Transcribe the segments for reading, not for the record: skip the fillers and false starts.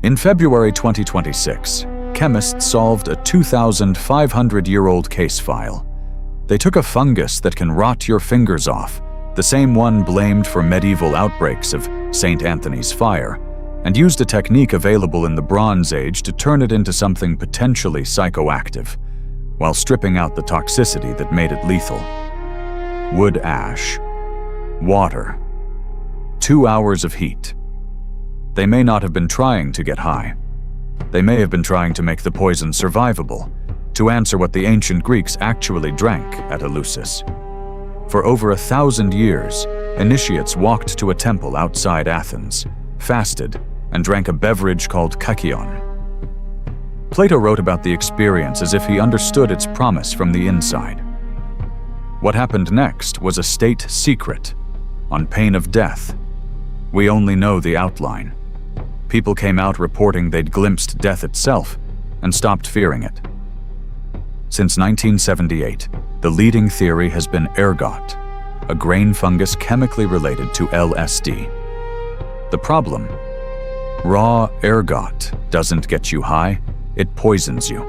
In February 2026, chemists solved a 2,500-year-old case file. They took a fungus that can rot your fingers off, the same one blamed for medieval outbreaks of St. Anthony's fire, and used a technique available in the Bronze Age to turn it into something potentially psychoactive, while stripping out the toxicity that made it lethal. Wood ash. Water. 2 hours of heat. They may not have been trying to get high. They may have been trying to make the poison survivable, to answer what the ancient Greeks actually drank at Eleusis. For over 1,000 years, initiates walked to a temple outside Athens, fasted, and drank a beverage called kakion. Plato wrote about the experience as if he understood its promise from the inside. What happened next was a state secret, on pain of death. We only know the outline. People came out reporting they'd glimpsed death itself and stopped fearing it. Since 1978, the leading theory has been ergot, a grain fungus chemically related to LSD. The problem? Raw ergot doesn't get you high, it poisons you.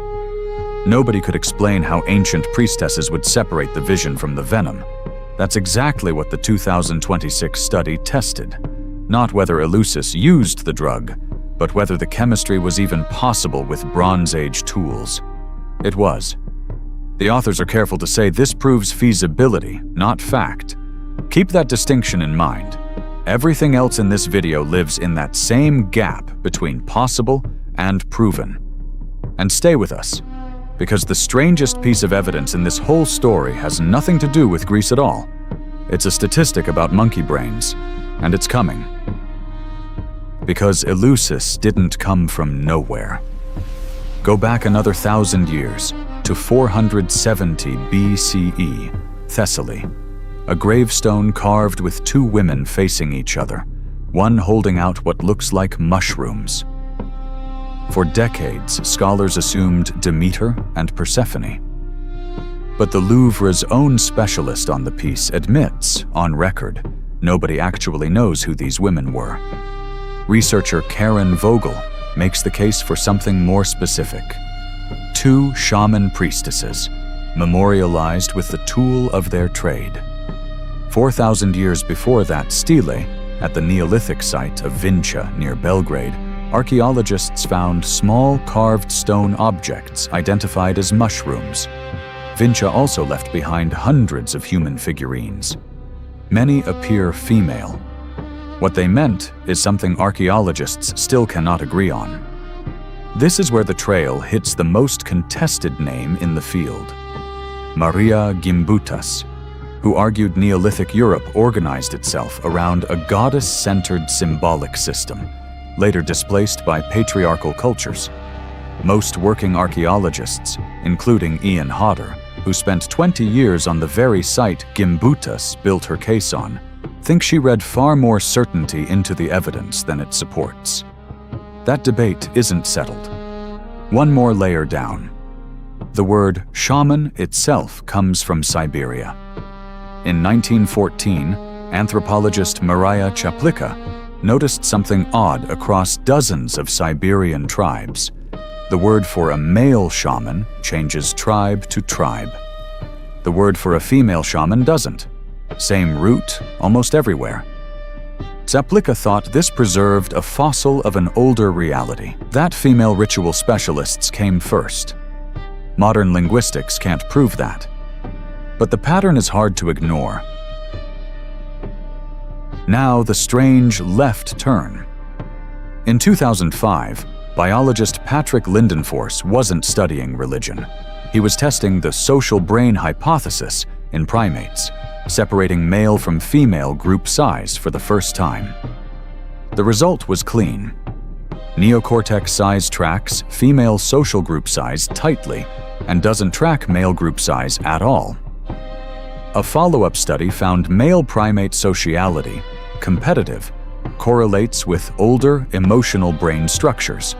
Nobody could explain how ancient priestesses would separate the vision from the venom. That's exactly what the 2026 study tested. Not whether Eleusis used the drug, but whether the chemistry was even possible with Bronze Age tools. It was. The authors are careful to say this proves feasibility, not fact. Keep that distinction in mind. Everything else in this video lives in that same gap between possible and proven. And stay with us, because the strangest piece of evidence in this whole story has nothing to do with Greece at all. It's a statistic about monkey brains, and it's coming. Because Eleusis didn't come from nowhere. Go back another 1,000 years, to 470 BCE, Thessaly. A gravestone carved with 2 women facing each other, one holding out what looks like mushrooms. For decades, scholars assumed Demeter and Persephone. But the Louvre's own specialist on the piece admits, on record, nobody actually knows who these women were. Researcher Karen Vogel makes the case for something more specific. 2 shaman priestesses, memorialized with the tool of their trade. 4,000 years before that stele, at the Neolithic site of Vincha near Belgrade, archaeologists found small carved stone objects identified as mushrooms. Vincha also left behind hundreds of human figurines. Many appear female. What they meant is something archaeologists still cannot agree on. This is where the trail hits the most contested name in the field, Maria Gimbutas, who argued Neolithic Europe organized itself around a goddess-centered symbolic system, later displaced by patriarchal cultures. Most working archaeologists, including Ian Hodder, who spent 20 years on the very site Gimbutas built her case on, think she read far more certainty into the evidence than it supports. That debate isn't settled. One more layer down. The word shaman itself comes from Siberia. In 1914, anthropologist Maria Czaplicka noticed something odd across dozens of Siberian tribes. The word for a male shaman changes tribe to tribe. The word for a female shaman doesn't. Same root almost everywhere. Czaplicka thought this preserved a fossil of an older reality. That female ritual specialists came first. Modern linguistics can't prove that. But the pattern is hard to ignore. Now the strange left turn. In 2005, biologist Patrick Lindenfors wasn't studying religion. He was testing the social brain hypothesis in primates, separating male from female group size for the first time. The result was clean. Neocortex size tracks female social group size tightly and doesn't track male group size at all. A follow-up study found male primate sociality, competitive, correlates with older emotional brain structures,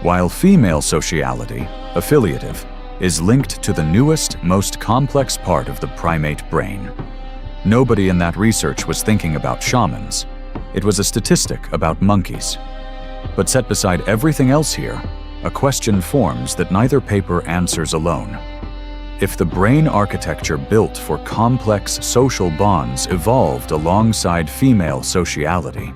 while female sociality, affiliative, is linked to the newest, most complex part of the primate brain. Nobody in that research was thinking about shamans. It was a statistic about monkeys. But set beside everything else here, a question forms that neither paper answers alone. If the brain architecture built for complex social bonds evolved alongside female sociality,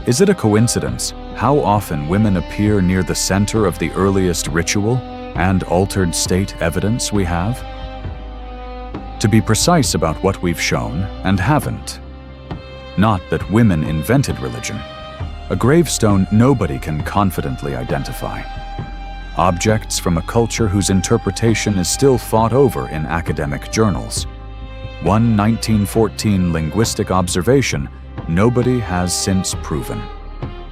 is it a coincidence how often women appear near the center of the earliest ritual and altered state evidence we have? To be precise about what we've shown and haven't. Not that women invented religion. A gravestone nobody can confidently identify. Objects from a culture whose interpretation is still fought over in academic journals. One 1914 linguistic observation nobody has since proven.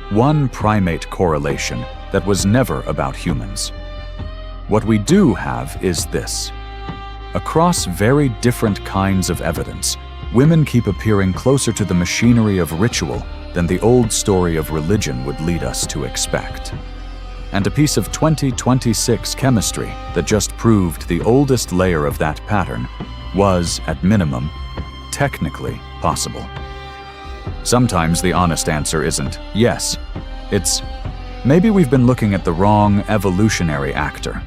One primate correlation that was never about humans. What we do have is this. Across very different kinds of evidence, women keep appearing closer to the machinery of ritual than the old story of religion would lead us to expect. And a piece of 2026 chemistry that just proved the oldest layer of that pattern was, at minimum, technically possible. Sometimes the honest answer isn't yes, it's maybe we've been looking at the wrong evolutionary actor,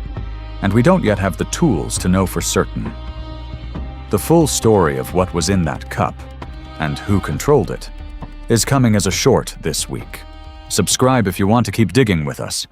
and we don't yet have the tools to know for certain. The full story of what was in that cup, and who controlled it, is coming as a short this week. Subscribe if you want to keep digging with us.